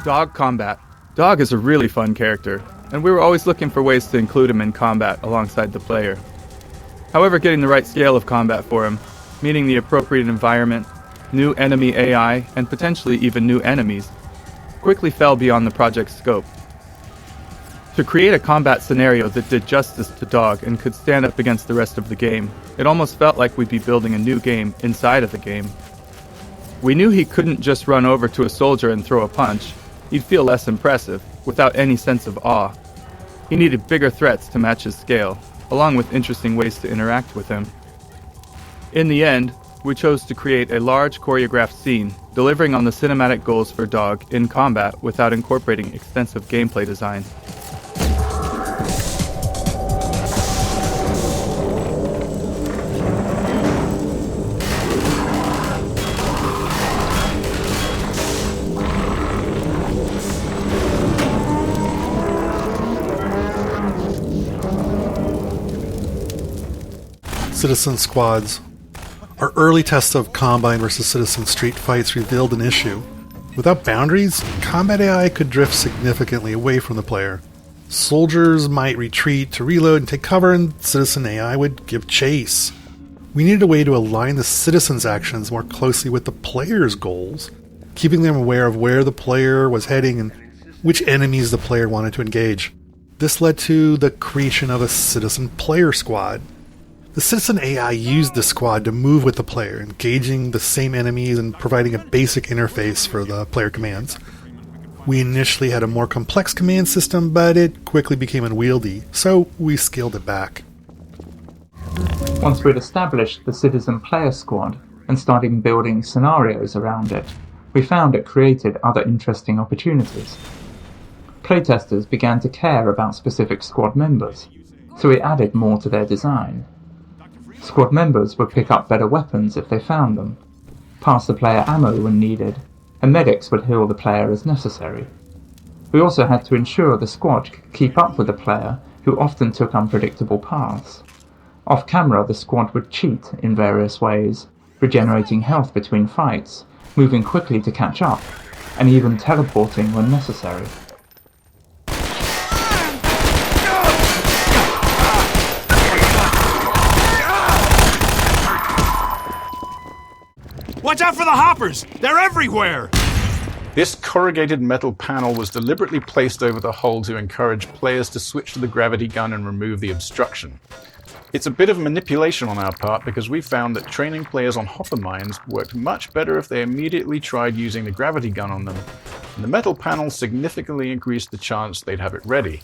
Dog combat. Dog is a really fun character, and we were always looking for ways to include him in combat alongside the player. However, getting the right scale of combat for him, meaning the appropriate environment, new enemy AI, and potentially even new enemies, quickly fell beyond the project's scope. To create a combat scenario that did justice to Dog and could stand up against the rest of the game, it almost felt like we'd be building a new game inside of the game. We knew he couldn't just run over to a soldier and throw a punch. He'd feel less impressive, without any sense of awe. He needed bigger threats to match his scale, along with interesting ways to interact with him. In the end, we chose to create a large choreographed scene, delivering on the cinematic goals for Dog in combat without incorporating extensive gameplay design. Citizen squads. Our early test of Combine versus Citizen street fights revealed an issue. Without boundaries, combat AI could drift significantly away from the player. Soldiers might retreat to reload and take cover, and Citizen AI would give chase. We needed a way to align the Citizen's actions more closely with the player's goals, keeping them aware of where the player was heading and which enemies the player wanted to engage. This led to the creation of a Citizen player squad. The Citizen AI used the squad to move with the player, engaging the same enemies and providing a basic interface for the player commands. We initially had a more complex command system, but it quickly became unwieldy, so we scaled it back. Once we'd established the Citizen player squad and started building scenarios around it, we found it created other interesting opportunities. Playtesters began to care about specific squad members, so we added more to their design. Squad members would pick up better weapons if they found them, pass the player ammo when needed, and medics would heal the player as necessary. We also had to ensure the squad could keep up with the player, who often took unpredictable paths. Off-camera, the squad would cheat in various ways, regenerating health between fights, moving quickly to catch up, and even teleporting when necessary. Watch out for the hoppers! They're everywhere! This corrugated metal panel was deliberately placed over the hull to encourage players to switch to the gravity gun and remove the obstruction. It's a bit of manipulation on our part because we found that training players on hopper mines worked much better if they immediately tried using the gravity gun on them, and the metal panel significantly increased the chance they'd have it ready.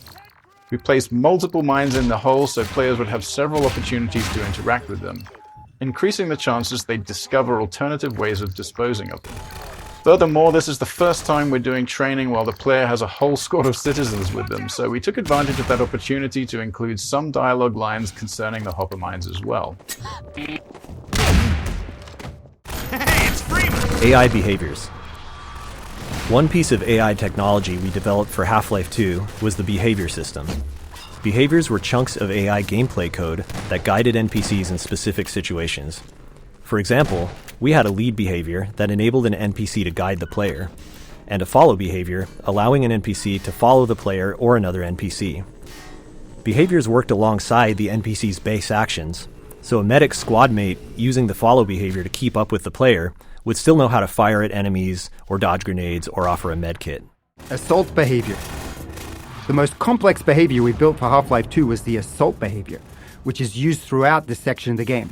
We placed multiple mines in the hull so players would have several opportunities to interact with them, increasing the chances they'd discover alternative ways of disposing of them. Furthermore, this is the first time we're doing training while the player has a whole squad of citizens with them, so we took advantage of that opportunity to include some dialogue lines concerning the hopper mines as well. Hey, it's Freeman! AI Behaviours. One piece of AI technology we developed for Half-Life 2 was the behavior system. Behaviors were chunks of AI gameplay code that guided NPCs in specific situations. For example, we had a lead behavior that enabled an NPC to guide the player, and a follow behavior allowing an NPC to follow the player or another NPC. Behaviors worked alongside the NPC's base actions, so a medic squad mate using the follow behavior to keep up with the player would still know how to fire at enemies or dodge grenades or offer a medkit. Assault behavior. The most complex behavior we built for Half-Life 2 was the assault behavior, which is used throughout this section of the game.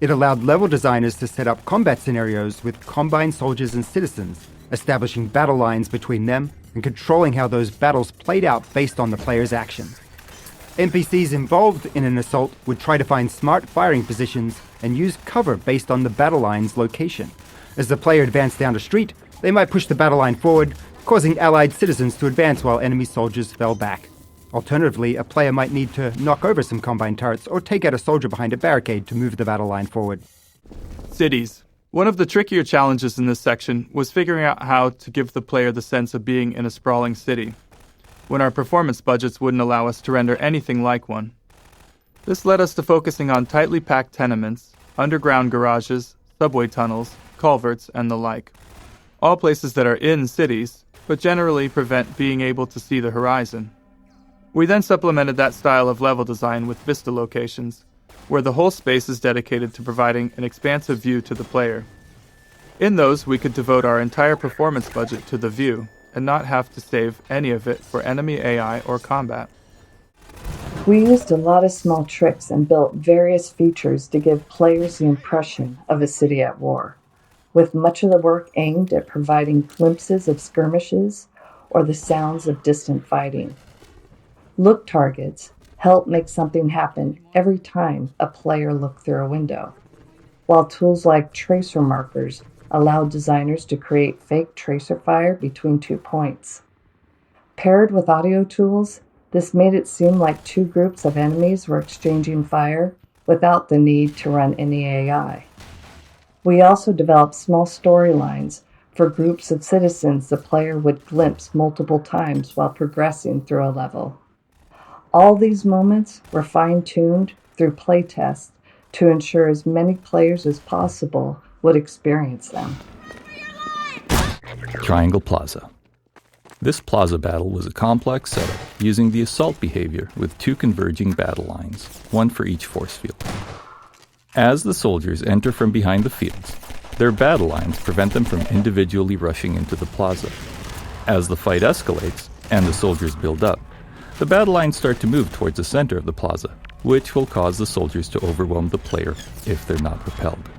It allowed level designers to set up combat scenarios with combined soldiers and citizens, establishing battle lines between them and controlling how those battles played out based on the player's actions. NPCs involved in an assault would try to find smart firing positions and use cover based on the battle line's location. As the player advanced down a street, they might push the battle line forward, causing allied citizens to advance while enemy soldiers fell back. Alternatively, a player might need to knock over some combine turrets or take out a soldier behind a barricade to move the battle line forward. Cities. One of the trickier challenges in this section was figuring out how to give the player the sense of being in a sprawling city, when our performance budgets wouldn't allow us to render anything like one. This led us to focusing on tightly packed tenements, underground garages, subway tunnels, culverts, and the like. All places that are in cities, but generally prevent being able to see the horizon. We then supplemented that style of level design with vista locations, where the whole space is dedicated to providing an expansive view to the player. In those, we could devote our entire performance budget to the view, and not have to save any of it for enemy AI or combat. We used a lot of small tricks and built various features to give players the impression of a city at war, with much of the work aimed at providing glimpses of skirmishes or the sounds of distant fighting. Look targets help make something happen every time a player looks through a window, while tools like tracer markers allow designers to create fake tracer fire between 2 points. Paired with audio tools, this made it seem like two groups of enemies were exchanging fire without the need to run any AI. We also developed small storylines for groups of citizens the player would glimpse multiple times while progressing through a level. All these moments were fine-tuned through playtests to ensure as many players as possible would experience them. Triangle Plaza. This plaza battle was a complex setup using the assault behavior with two converging battle lines, one for each force field. As the soldiers enter from behind the fields, their battle lines prevent them from individually rushing into the plaza. As the fight escalates and the soldiers build up, the battle lines start to move towards the center of the plaza, which will cause the soldiers to overwhelm the player if they're not repelled.